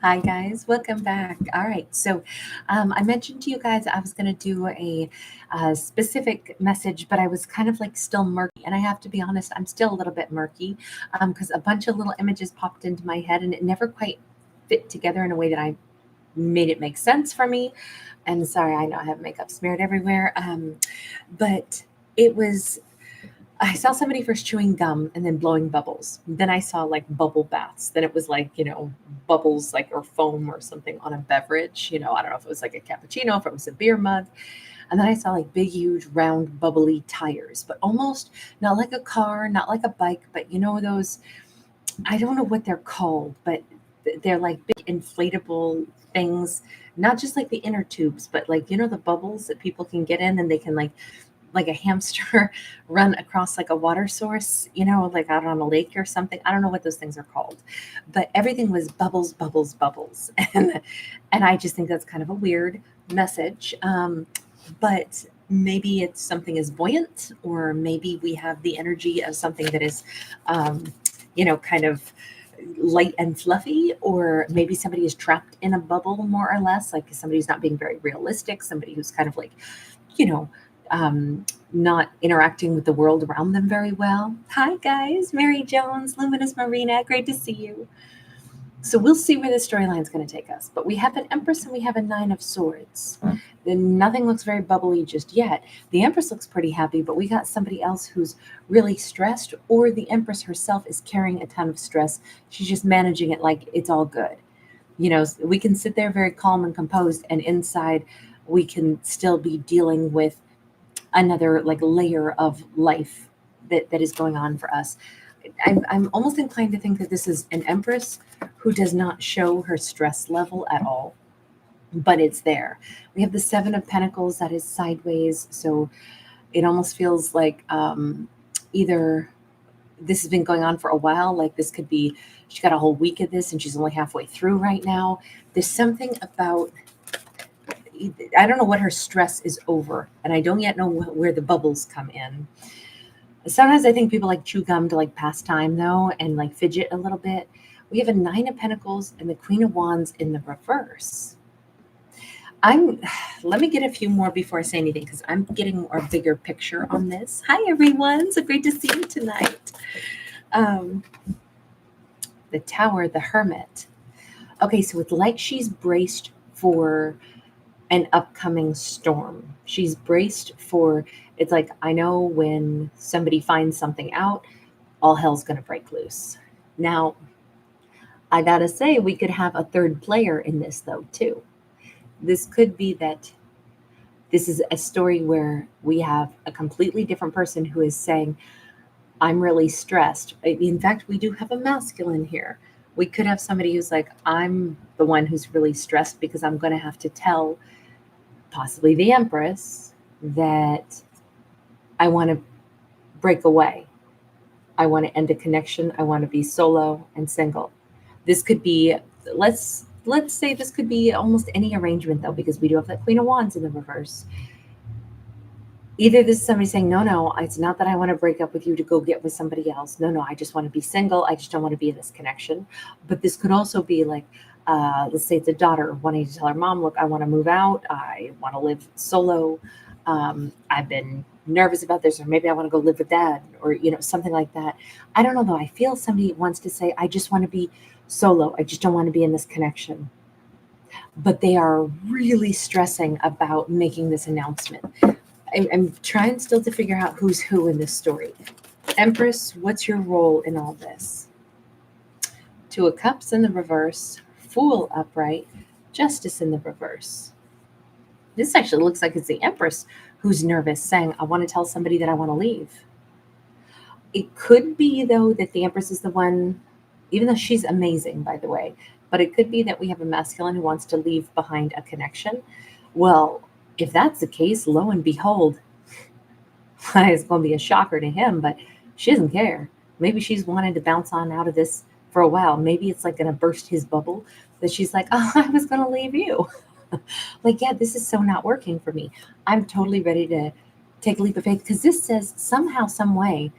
Hi guys, welcome back. All right, so I mentioned to you guys I was going to do a specific message, but I was kind of like still murky, and I have to be honest, I'm still a little bit murky because a bunch of little images popped into my head, and it never quite fit together in a way that I made it make sense for me. And sorry, I know I have makeup smeared everywhere, but it was I saw somebody first chewing gum and then blowing bubbles. Then I saw like bubble baths. Then it was like, bubbles like or foam or something on a beverage. I don't know if it was like a cappuccino, if it was a beer mug. And then I saw like big, huge, round, bubbly tires, but almost not like a car, not like a bike, but those, I don't know what they're called, but they're like big inflatable things, not just like the inner tubes, but like, the bubbles that people can get in and they can like a hamster run across like a water source, like out on a lake or something. I don't know what those things are called, but everything was bubbles, bubbles, bubbles. And I just think that's kind of a weird message. But maybe it's something is buoyant, or maybe we have the energy of something that is, kind of light and fluffy, or maybe somebody is trapped in a bubble more or less, like somebody's not being very realistic, somebody who's kind of like, you know, not interacting with the world around them very well. Hi, guys. Mary Jones, Luminous Marina. Great to see you. So we'll see where the storyline is going to take us. But we have an Empress and we have a Nine of Swords. Then nothing looks very bubbly just yet. The Empress looks pretty happy, but we got somebody else who's really stressed, or the Empress herself is carrying a ton of stress. She's just managing it like it's all good. We can sit there very calm and composed, and inside we can still be dealing with another like layer of life that is going on for us. I'm almost inclined to think that this is an Empress who does not show her stress level at all, but it's there. We have the Seven of Pentacles that is sideways, so it almost feels like either this has been going on for a while, like this could be she got a whole week of this and she's only halfway through right now. There's something about, I don't know what her stress is over, and I don't yet know where the bubbles come in. Sometimes I think people like chew gum to like pass time though, and like fidget a little bit. We have a Nine of Pentacles and the Queen of Wands in the reverse. Let me get a few more before I say anything, because I'm getting a bigger picture on this. Hi everyone, so great to see you tonight. The Tower, the Hermit. Okay, so it's like she's braced for an upcoming storm. She's braced for, it's like, I know when somebody finds something out, all hell's going to break loose. Now, I gotta say, we could have a third player in this though, too. This could be that this is a story where we have a completely different person who is saying, I'm really stressed. In fact, we do have a masculine here. We could have somebody who's like, I'm the one who's really stressed because I'm going to have to tell possibly the Empress that I want to break away. I want to end a connection. I want to be solo and single. This could be, let's say this could be almost any arrangement though, because we do have that Queen of Wands in the reverse. Either this is somebody saying, no, it's not that I want to break up with you to go get with somebody else. No, I just want to be single. I just don't want to be in this connection. But this could also be like, let's say it's a daughter wanting to tell her mom, look, I want to move out. I want to live solo. I've been nervous about this, or maybe I want to go live with dad, or, something like that. I don't know though. I feel somebody wants to say, I just want to be solo. I just don't want to be in this connection. But they are really stressing about making this announcement. I'm trying still to figure out who's who in this story. Empress, what's your role in all this? Two of Cups in the reverse, Fool upright, Justice in the reverse. This actually looks like it's the Empress who's nervous, saying, I want to tell somebody that I want to leave. It could be, though, that the Empress is the one, even though she's amazing, by the way, but it could be that we have a masculine who wants to leave behind a connection. Well, if that's the case, lo and behold, it's going to be a shocker to him, but she doesn't care. Maybe she's wanted to bounce on out of this for a while. Maybe it's like going to burst his bubble, that she's like, oh, I was going to leave you. Like, yeah, this is so not working for me. I'm totally ready to take a leap of faith, because this says somehow, some way,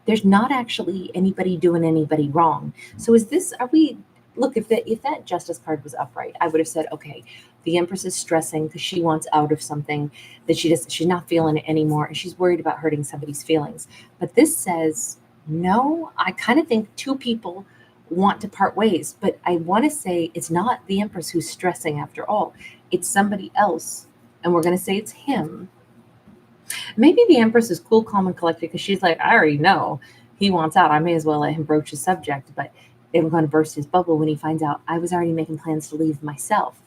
there's not actually anybody doing anybody wrong. So are we look, if that Justice card was upright, I would have said, okay, the Empress is stressing because she wants out of something that she's not feeling it anymore, and she's worried about hurting somebody's feelings. But this says, no, I kind of think two people want to part ways, but I want to say it's not the Empress who's stressing after all. It's somebody else, and we're going to say it's him. Maybe the Empress is cool, calm, and collected because she's like, I already know he wants out. I may as well let him broach the subject, but I'm going to burst his bubble when he finds out I was already making plans to leave myself.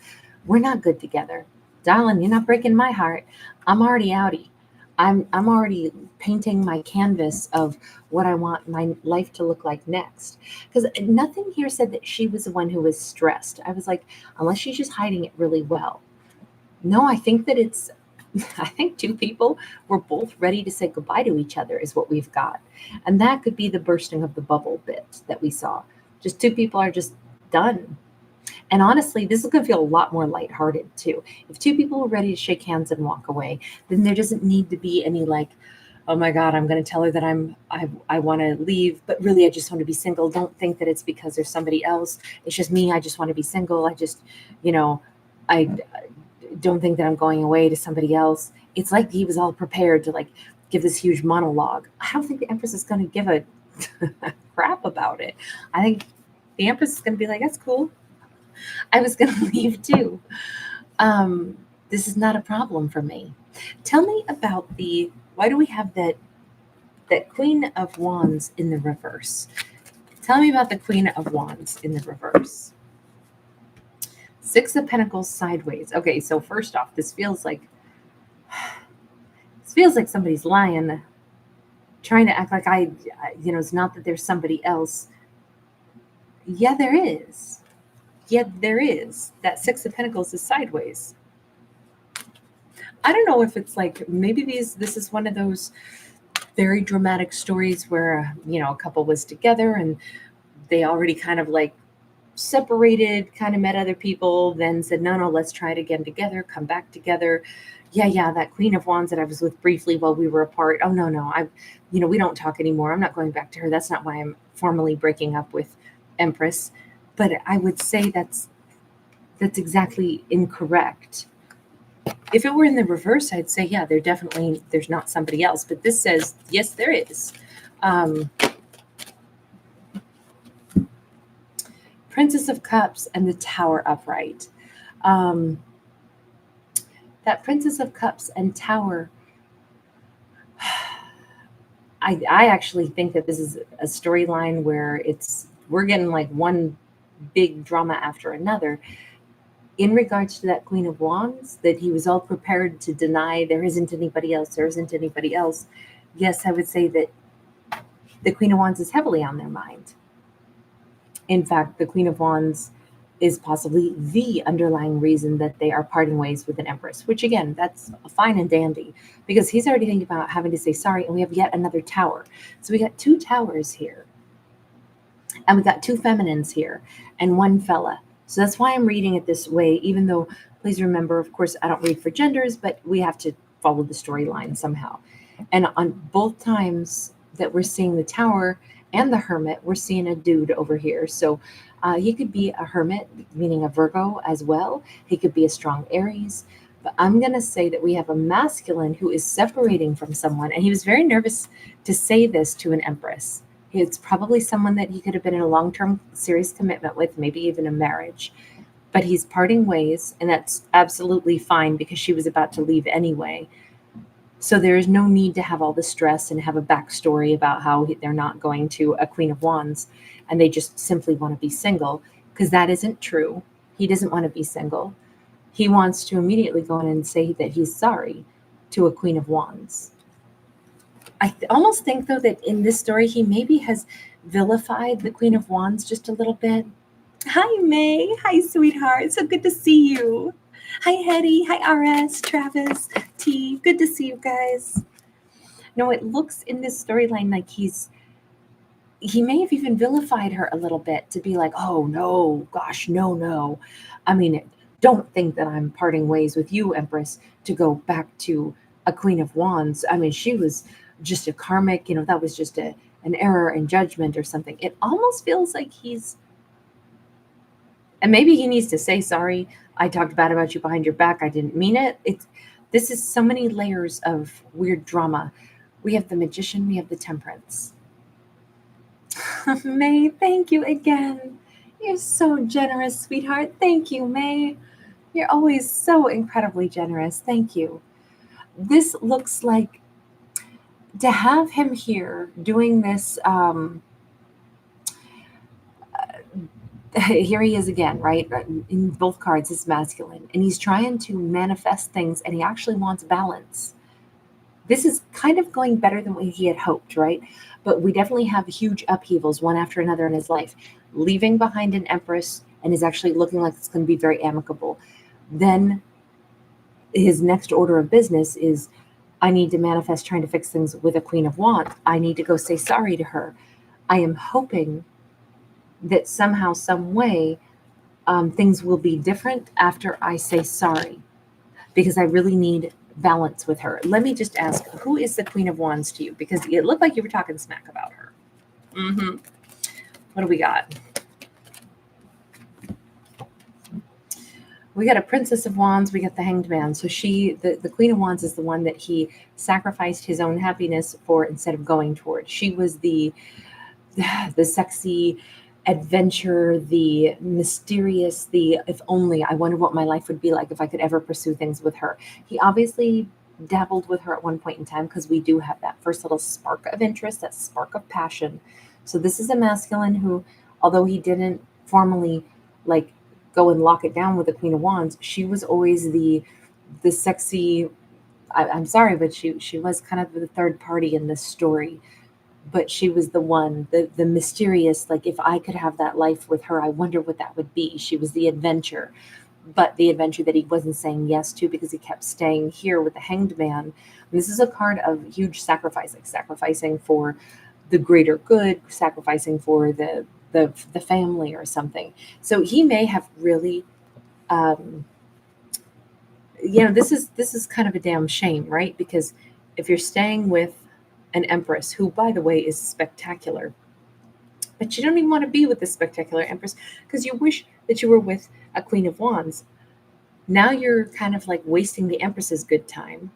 We're not good together. Darling, you're not breaking my heart. I'm already outie. I'm already painting my canvas of what I want my life to look like next. Because nothing here said that she was the one who was stressed. I was like, unless she's just hiding it really well. No, I think that it's I think two people were both ready to say goodbye to each other is what we've got. And that could be the bursting of the bubble bit that we saw. Just two people are just done. And honestly, this is going to feel a lot more lighthearted too. If two people are ready to shake hands and walk away, then there doesn't need to be any like, oh my God, I'm going to tell her that I want to leave, but really I just want to be single. Don't think that it's because there's somebody else. It's just me. I just want to be single. I just, I don't think that I'm going away to somebody else. It's like he was all prepared to like give this huge monologue. I don't think the Empress is going to give a crap about it. I think the Empress is going to be like, that's cool. I was going to leave too. This is not a problem for me. Tell me about why do we have that Queen of Wands in the reverse? Tell me about the Queen of Wands in the reverse. Six of Pentacles sideways. Okay, so first off, this feels like somebody's lying, trying to act like it's not that there's somebody else. Yeah, there is. That Six of Pentacles is sideways. I don't know if it's like maybe this is one of those very dramatic stories where a couple was together and they already kind of like separated, kind of met other people, then said, no, let's try it again together, come back together. Yeah, that Queen of Wands that I was with briefly while we were apart. Oh, no, we don't talk anymore. I'm not going back to her. That's not why I'm formally breaking up with Empress. But I would say that's exactly incorrect. If it were in the reverse, I'd say, yeah, there's not somebody else. But this says, yes, there is. Princess of Cups and the Tower upright. That Princess of Cups and Tower, I actually think that this is a storyline where we're getting like one big drama after another. In regards to that Queen of Wands, that he was all prepared to deny there isn't anybody else. Yes, I would say that the Queen of Wands is heavily on their mind. In fact, the Queen of Wands is possibly the underlying reason that they are parting ways with an Empress, which again, that's fine and dandy because he's already thinking about having to say sorry, and we have yet another tower. So we got two towers here, and we got two feminines here, and one fella. So that's why I'm reading it this way, even though, please remember, of course, I don't read for genders, but we have to follow the storyline somehow. And on both times that we're seeing the Tower and the Hermit, we're seeing a dude over here. So he could be a Hermit, meaning a Virgo as well. He could be a strong Aries. But I'm going to say that we have a masculine who is separating from someone. And he was very nervous to say this to an Empress. It's probably someone that he could have been in a long-term serious commitment with, maybe even a marriage. But he's parting ways, and that's absolutely fine because she was about to leave anyway. So there is no need to have all the stress and have a backstory about how they're not going to a Queen of Wands and they just simply want to be single, because that isn't true. He doesn't want to be single. He wants to immediately go in and say that he's sorry to a Queen of Wands. I almost think, though, that in this story, he maybe has vilified the Queen of Wands just a little bit. Hi, May. Hi, sweetheart. So good to see you. Hi, Hetty. Hi, RS, Travis, T. Good to see you guys. No, it looks in this storyline like he may have even vilified her a little bit to be like, oh, no, gosh, no. I mean, don't think that I'm parting ways with you, Empress, to go back to a Queen of Wands. I mean, she was just a karmic, that was just an error in judgment or something. It almost feels like he's And maybe he needs to say, sorry, I talked bad about you behind your back. I didn't mean it. This is so many layers of weird drama. We have the Magician, we have the Temperance. May, thank you again. You're so generous, sweetheart. Thank you, May. You're always so incredibly generous. Thank you. This looks like to have him here doing this. Here he is again, right? In both cards, it's masculine, and he's trying to manifest things, and he actually wants balance. This is kind of going better than what he had hoped, right? But we definitely have huge upheavals, one after another in his life. Leaving behind an Empress, and is actually looking like it's going to be very amicable. Then his next order of business is, I need to manifest trying to fix things with a Queen of Wands. I need to go say sorry to her. I am hoping that somehow, some way, things will be different after I say sorry, because I really need balance with her. Let me just ask, who is the Queen of Wands to you? Because it looked like you were talking smack about her. What do we got? We got a Princess of Wands. We got the Hanged Man. So the Queen of Wands is the one that he sacrificed his own happiness for instead of going towards. She was the sexy adventure, the mysterious, the if only, I wonder what my life would be like if I could ever pursue things with her. He obviously dabbled with her at one point in time, because we do have that first little spark of interest, that spark of passion. So this is a masculine who, although he didn't formally like go and lock it down with the Queen of Wands, she was always the sexy. I'm sorry, but she was kind of the third party in this story. But she was the one, the mysterious, like, if I could have that life with her, I wonder what that would be. She was the adventure, but the adventure that he wasn't saying yes to because he kept staying here with the Hanged Man. And this is a card of huge sacrifice, like sacrificing for the greater good, sacrificing for the family or something. So he may have really, this is kind of a damn shame, right? Because if you're staying with an Empress, who, by the way, is spectacular, but you don't even want to be with this spectacular Empress because you wish that you were with a Queen of Wands. Now you're kind of like wasting the Empress's good time.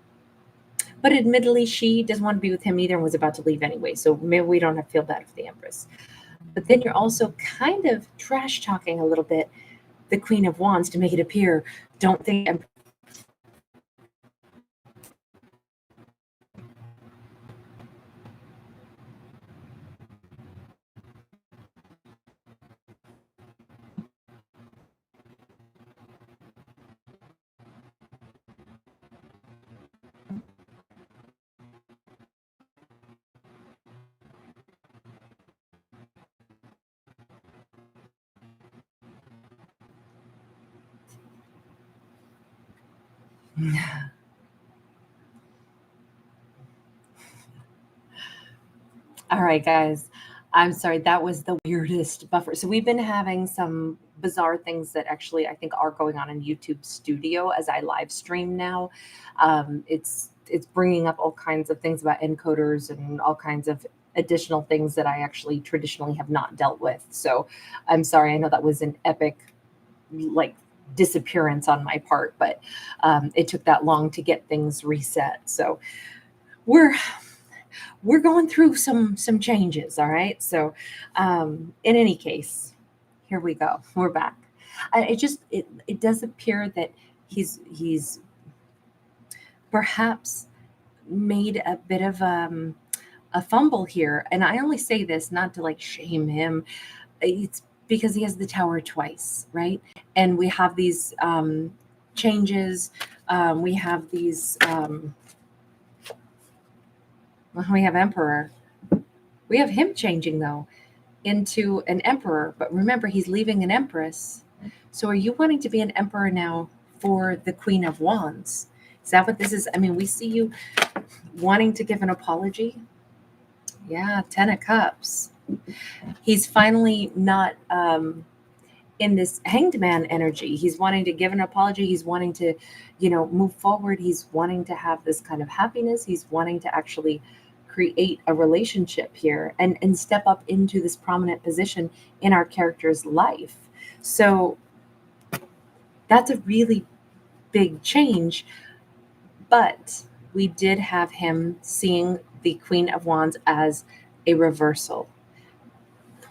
But admittedly, she doesn't want to be with him either and was about to leave anyway. So maybe we don't have to feel bad for the Empress. But then you're also kind of trash talking a little bit the Queen of Wands to make it appear, don't think Empress. All right, guys. I'm sorry. That was the weirdest buffer. So we've been having some bizarre things that actually I think are going on in YouTube Studio as I live stream now. It's bringing up all kinds of things about encoders and all kinds of additional things that I actually traditionally have not dealt with. So I'm sorry. I know that was an epic, like, disappearance on my part, but it took that long to get things reset. So we're going through some changes. All right. So in any case, here we go. We're back. It does appear that he's perhaps made a bit of a fumble here. And I only say this not to like shame him. It's because he has the Tower twice, right? And we have these changes. We have these we have Emperor. We have him changing, though, into an Emperor. But remember, he's leaving an Empress. So are you wanting to be an Emperor now for the Queen of Wands? Is that what this is? I mean, we see you wanting to give an apology. Yeah, 10 of Cups. He's finally not in this Hanged Man energy. He's wanting to give an apology. He's wanting to, move forward. He's wanting to have this kind of happiness. He's wanting to actually create a relationship here and step up into this prominent position in our character's life. So That's a really big change, but we did have him seeing the Queen of Wands as a reversal.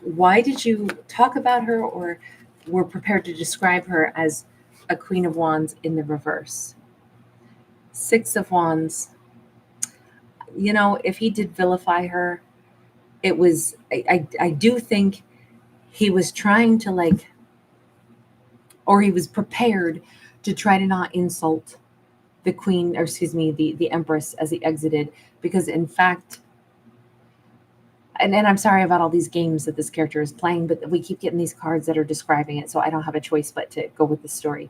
Why did you talk about her or were prepared to describe her as a Queen of Wands in the reverse? Six of Wands. You know, if he did vilify her, it was, I do think he was trying to like, or he was prepared to try to not insult the queen, or excuse me, the empress as he exited, because in fact, and I'm sorry about all these games that this character is playing, but we keep getting these cards that are describing it, so I don't have a choice but to go with the story.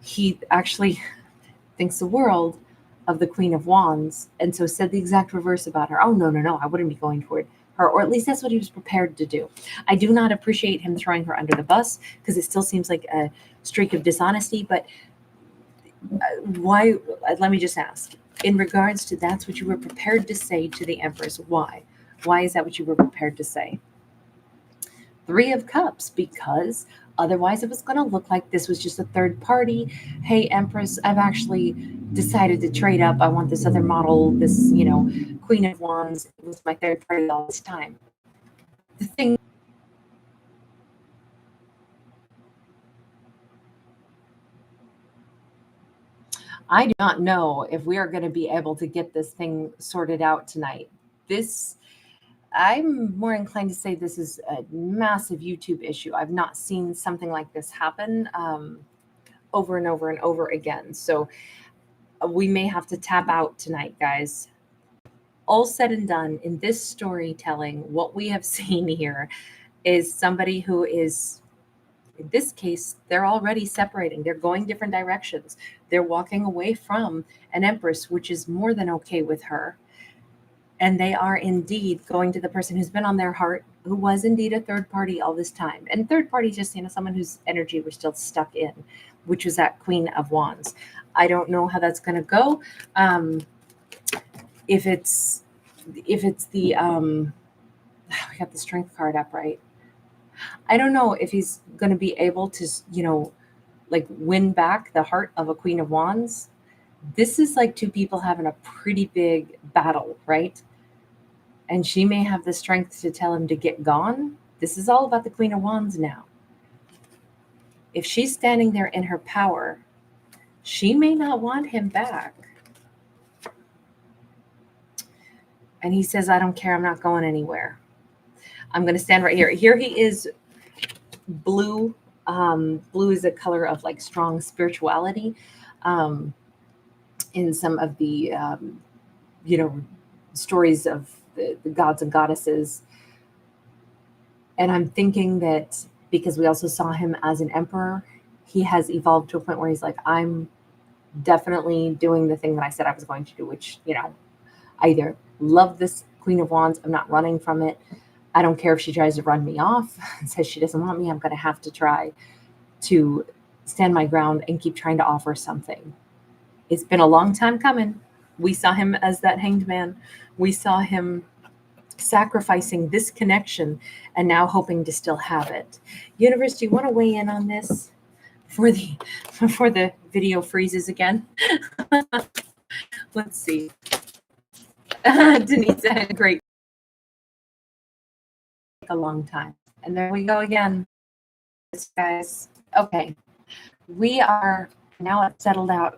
He actually thinks the world of the Queen of Wands, and so said the exact reverse about her. Oh, no, I wouldn't be going toward her, or at least that's what he was prepared to do. I do not appreciate him throwing her under the bus, because it still seems like a streak of dishonesty, but why? Let me just ask, in regards to that's what you were prepared to say to the Empress, why is that what you were prepared to say? Three of Cups, because otherwise it was going to look like this was just a third party. Hey, Empress, I've actually decided to trade up. I want this other model, this, Queen of Wands. It was my third party all this time. The thing, I do not know if we are going to be able to get this thing sorted out tonight. I'm more inclined to say this is a massive YouTube issue. I've not seen something like this happen over and over and over again. So we may have to tap out tonight, guys. All said and done, in this storytelling, what we have seen here is somebody who is, in this case, they're already separating. They're going different directions. They're walking away from an empress, which is more than okay with her. And they are indeed going to the person who's been on their heart, who was indeed a third party all this time. And third party is just, someone whose energy we're still stuck in, which was that Queen of Wands. I don't know how that's going to go. If it's the, we got the Strength card up, right? I don't know if he's going to be able to, like win back the heart of a Queen of Wands. This is like two people having a pretty big battle, right? And she may have the strength to tell him to get gone. This is all about the Queen of Wands now. If she's standing there in her power, she may not want him back. And he says, I don't care. I'm not going anywhere. I'm going to stand right here. Here he is, blue. Blue is a color of like strong spirituality. In some of the, stories of the gods and goddesses. And I'm thinking that because we also saw him as an emperor, he has evolved to a point where he's like, I'm definitely doing the thing that I said I was going to do, which, I either love this Queen of Wands, I'm not running from it. I don't care if she tries to run me off and says she doesn't want me. I'm going to have to try to stand my ground and keep trying to offer something. It's been a long time coming. We saw him as that hanged man. We saw him sacrificing this connection and now hoping to still have it. Universe, do you want to weigh in on this before the video freezes again? Let's see. Denise had a great, a long time. And there we go again. Guys. Okay. We are now settled out.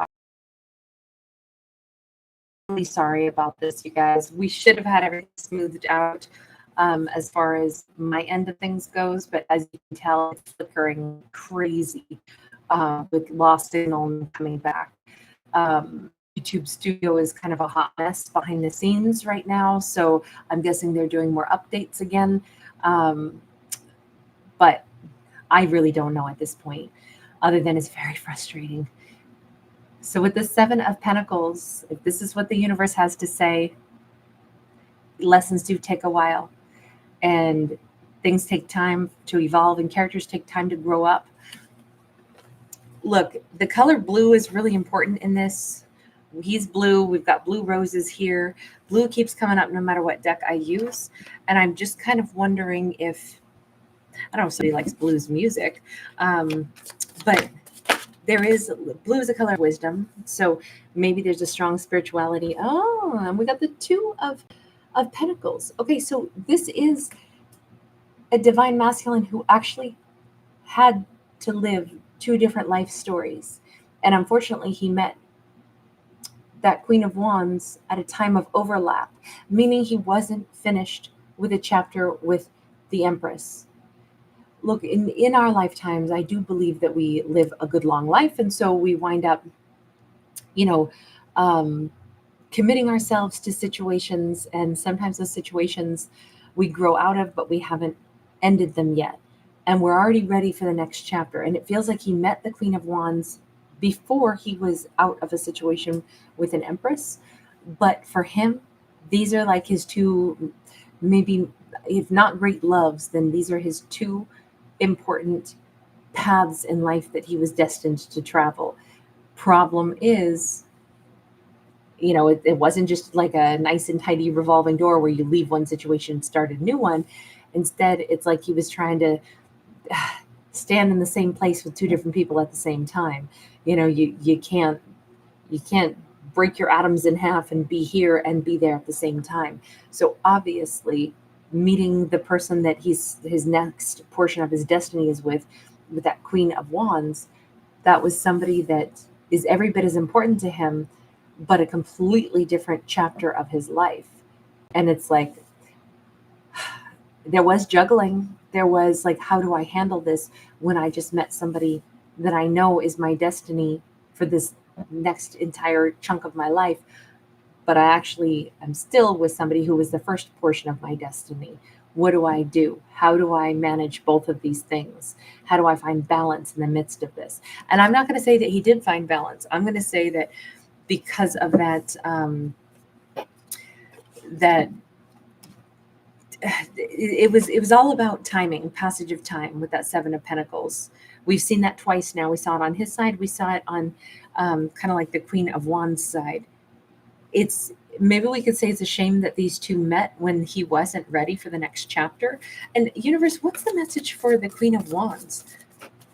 Really sorry about this, you guys. We should have had everything smoothed out as far as my end of things goes, but as you can tell, it's flickering crazy with lost signal coming back. YouTube Studio is kind of a hot mess behind the scenes right now, so I'm guessing they're doing more updates again. But I really don't know at this point, other than it's very frustrating. So with the Seven of Pentacles, if this is what the universe has to say, lessons do take a while, and things take time to evolve, and characters take time to grow up. Look, the color blue is really important in this. He's blue. We've got blue roses here. Blue keeps coming up no matter what deck I use. And I'm just kind of wondering if, I don't know if somebody likes blues music, but there is blue is a color of wisdom. So maybe there's a strong spirituality. Oh, and we got the two of pentacles. Okay, so this is a divine masculine who actually had to live two different life stories. And unfortunately, he met that Queen of Wands at a time of overlap, meaning he wasn't finished with a chapter with the Empress. Look, in our lifetimes, I do believe that we live a good long life. And so we wind up, you know, um, committing ourselves to situations. And sometimes those situations we grow out of, but we haven't ended them yet. And we're already ready for the next chapter. And it feels like he met the Queen of Wands before he was out of a situation with an Empress. But for him, these are like his two, maybe if not great loves, then these are his two important paths in life that he was destined to travel. Problem is, it wasn't just like a nice and tidy revolving door where you leave one situation and start a new one. Instead, it's like he was trying to stand in the same place with two different people at the same time. You can't break your atoms in half and be here and be there at the same time. So obviously, meeting the person that his next portion of his destiny is with that Queen of Wands, that was somebody that is every bit as important to him, but a completely different chapter of his life. And it's like, there was juggling. There was like, how do I handle this when I just met somebody that I know is my destiny for this next entire chunk of my life, but I actually am still with somebody who was the first portion of my destiny. What do I do? How do I manage both of these things? How do I find balance in the midst of this? And I'm not going to say that he did find balance. I'm going to say that because of that, that it was all about timing, passage of time with that Seven of Pentacles. We've seen that twice now. We saw it on his side. We saw it on kind of like the Queen of Wands side. It's maybe we could say it's a shame that these two met when he wasn't ready for the next chapter. And universe, what's the message for the Queen of Wands?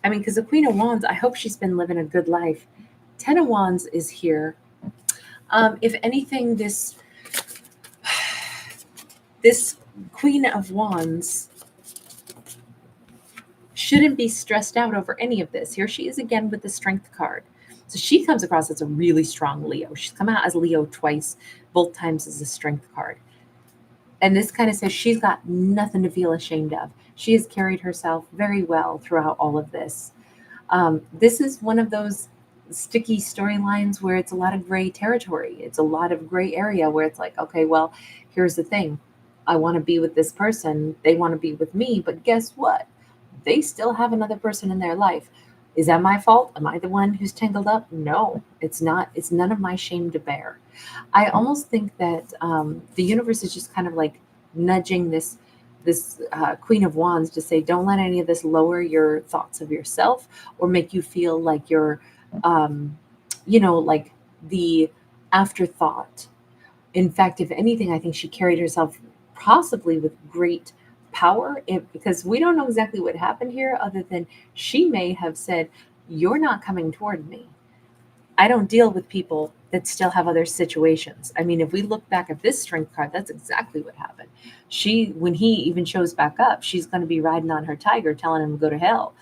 I mean, because the Queen of Wands, I hope she's been living a good life. Ten of Wands is here. If anything, this Queen of Wands shouldn't be stressed out over any of this. Here she is again with the Strength card. So she comes across as a really strong Leo. She's come out as Leo twice, both times as a Strength card. And this kind of says she's got nothing to feel ashamed of. She has carried herself very well throughout all of this. This is one of those sticky storylines where it's a lot of gray territory. It's a lot of gray area where it's like, okay, well, here's the thing. I want to be with this person. They want to be with me. But guess what? They still have another person in their life. Is that my fault? Am I the one who's tangled up? No, it's not. It's none of my shame to bear. I almost think that the universe is just kind of like nudging this Queen of Wands to say, don't let any of this lower your thoughts of yourself or make you feel like you're, like the afterthought. In fact, if anything, I think she carried herself possibly with great power, because we don't know exactly what happened here other than she may have said, you're not coming toward me. I don't deal with people that still have other situations. I mean, if we look back at this Strength card, that's exactly what happened. When he even shows back up, she's going to be riding on her tiger, telling him to go to hell.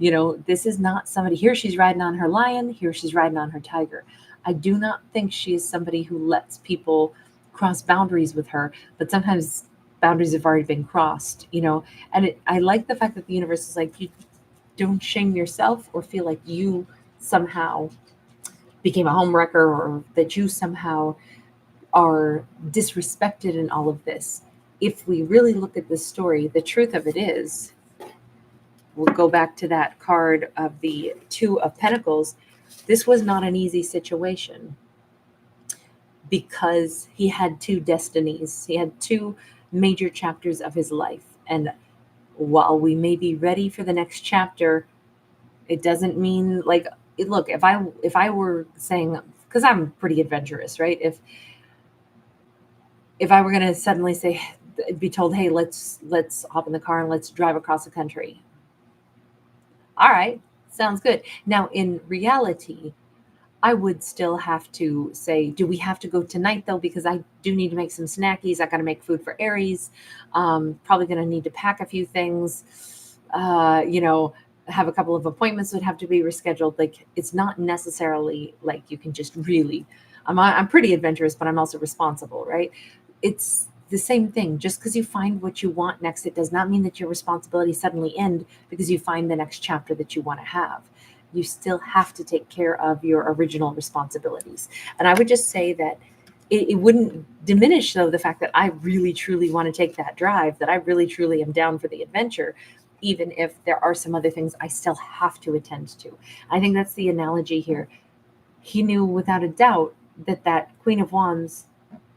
This is not somebody, here she's riding on her lion, here she's riding on her tiger. I do not think she is somebody who lets people cross boundaries with her, but sometimes boundaries have already been crossed, and I like the fact that the universe is like, you don't shame yourself or feel like you somehow became a homewrecker or that you somehow are disrespected in all of this. If we really look at this story, the truth of it is, we'll go back to that card of the Two of Pentacles. This was not an easy situation because he had two destinies. He had two major chapters of his life. And while we may be ready for the next chapter, it doesn't mean like, look, if I were saying, because I'm pretty adventurous, right? If I were going to suddenly say, be told, hey, let's hop in the car and let's drive across the country. All right, Sounds good. Now, in reality, I would still have to say, do we have to go tonight though? Because I do need to make some snackies. I got to make food for Aries. Probably going to need to pack a few things. Have a couple of appointments that have to be rescheduled. Like it's not necessarily like you can just really. I'm pretty adventurous, but I'm also responsible, right? It's the same thing. Just because you find what you want next, it does not mean that your responsibilities suddenly end because you find the next chapter that you want to have. You still have to take care of your original responsibilities. And I would just say that it wouldn't diminish, though, the fact that I really, truly want to take that drive, that I really, truly am down for the adventure, even if there are some other things I still have to attend to. I think that's the analogy here. He knew without a doubt that that Queen of Wands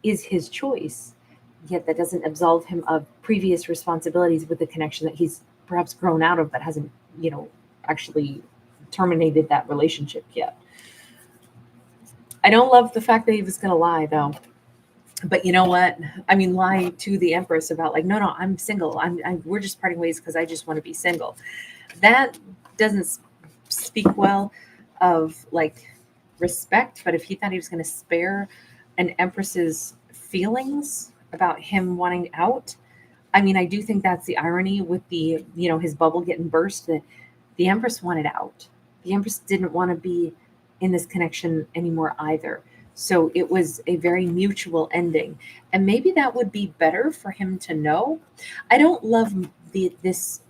is his choice, yet that doesn't absolve him of previous responsibilities with the connection that he's perhaps grown out of, but hasn't, actually terminated that relationship yet. I don't love the fact that he was going to lie, though. But you know what? I mean, lie to the Empress about like, no, I'm single. We're just parting ways because I just want to be single. That doesn't speak well of like respect. But if he thought he was going to spare an Empress's feelings about him wanting out, I mean, I do think that's the irony with the, his bubble getting burst, that the Empress wanted out. The Empress didn't want to be in this connection anymore either. So it was a very mutual ending. And maybe that would be better for him to know. I don't love this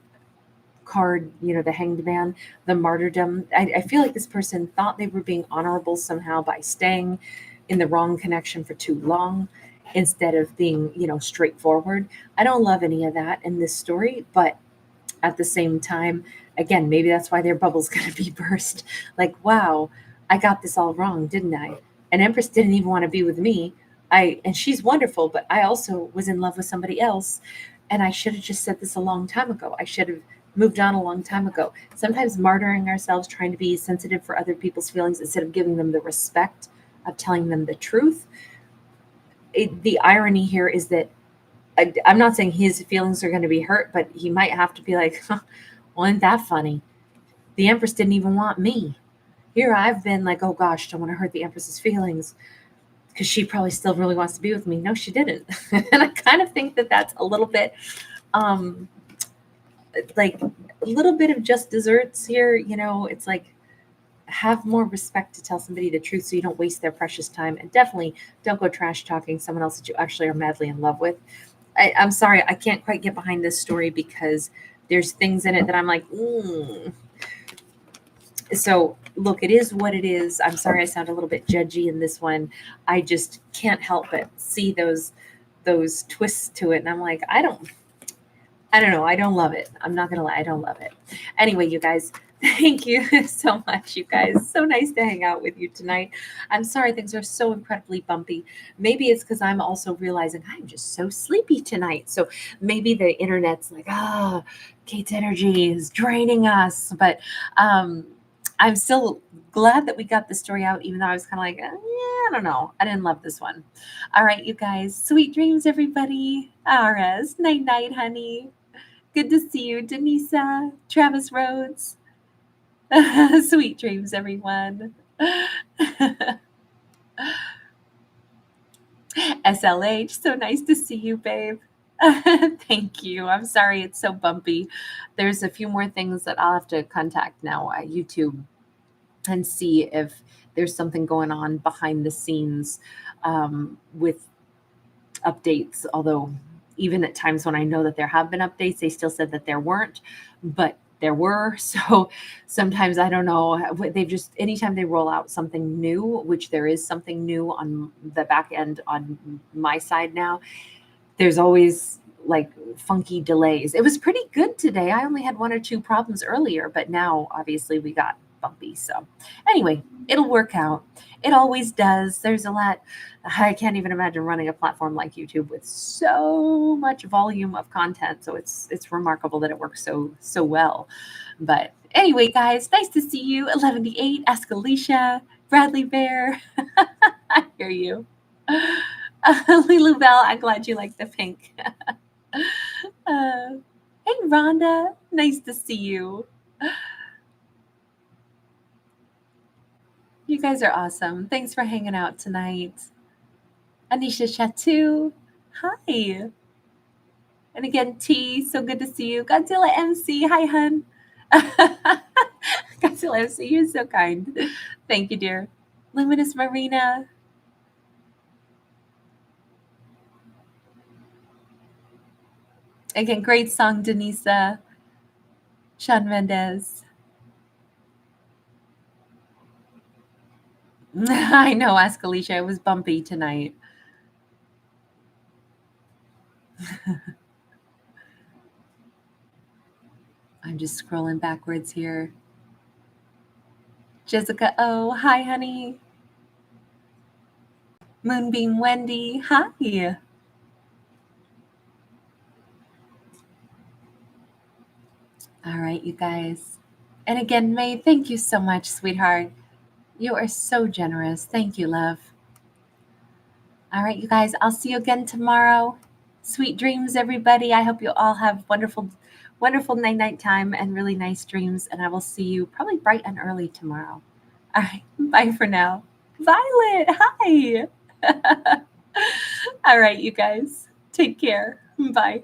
card, the Hanged Man, the martyrdom. I feel like this person thought they were being honorable somehow by staying in the wrong connection for too long instead of being, straightforward. I don't love any of that in this story, but at the same time, again, maybe that's why their bubble's going to be burst. Like, wow, I got this all wrong, didn't I? And Empress didn't even want to be with me. And she's wonderful, but I also was in love with somebody else. And I should have just said this a long time ago. I should have moved on a long time ago. Sometimes martyring ourselves, trying to be sensitive for other people's feelings instead of giving them the respect of telling them the truth. The irony here is that I'm not saying his feelings are going to be hurt, but he might have to be like, huh, well, isn't that funny? The Empress didn't even want me. Here I've been like, oh gosh, don't want to hurt the Empress's feelings because she probably still really wants to be with me. No, she didn't. And I kind of think that that's a little bit like a little bit of just desserts here. It's like, have more respect to tell somebody the truth so you don't waste their precious time. And definitely don't go trash talking someone else that you actually are madly in love with. I'm sorry, I can't quite get behind this story because there's things in it that I'm like, So look, it is what it is. I'm sorry I sound a little bit judgy in this one. I just can't help but see those twists to it. And I'm like, I don't know. I don't love it. I'm not going to lie. I don't love it. Anyway, you guys, thank you so much, you guys. So nice to hang out with you tonight. I'm sorry things are so incredibly bumpy. Maybe it's because I'm also realizing I'm just so sleepy tonight. So maybe the internet's like, Kate's energy is draining us. But I'm still glad that we got the story out, even though I was kind of like, yeah, I don't know. I didn't love this one. All right, you guys. Sweet dreams, everybody. Aries. Night, night, honey. Good to see you, Denisa, Travis Rhodes. Sweet dreams, everyone. SLH, so nice to see you, babe. Thank you. I'm sorry it's so bumpy. There's a few more things that I'll have to contact now at YouTube and see if there's something going on behind the scenes with updates. Although even at times when I know that there have been updates, they still said that there weren't, but there were. So sometimes I don't know. They've just, anytime they roll out something new, which there is something new on the back end on my side now, there's always like funky delays. It was pretty good today. I only had one or two problems earlier, but now obviously we got bumpy. So anyway, it'll work out. It always does. There's a lot. I can't even imagine running a platform like YouTube with so much volume of content. So it's remarkable that it works so well. But anyway, guys, nice to see you. 11-8, Ask Alicia, Bradley Bear. I hear you. Lilu Bell, I'm glad you like the pink. Hey, Rhonda, nice to see you. You guys are awesome. Thanks for hanging out tonight. Anisha Chateau, hi. And again, T, so good to see you. Godzilla MC, hi, hun. Godzilla MC, you're so kind. Thank you, dear. Luminous Marina. Again, great song, Denisa. Sean Mendez. I know, ask Alicia. It was bumpy tonight. I'm just scrolling backwards here. Jessica O, hi, honey. Moonbeam Wendy, hi. All right, you guys. And again, May, thank you so much, sweetheart. You are so generous. Thank you, love. All right, you guys, I'll see you again tomorrow. Sweet dreams, everybody. I hope you all have wonderful, wonderful night time and really nice dreams. And I will see you probably bright and early tomorrow. All right, bye for now. Violet, hi. All right, you guys, take care. Bye.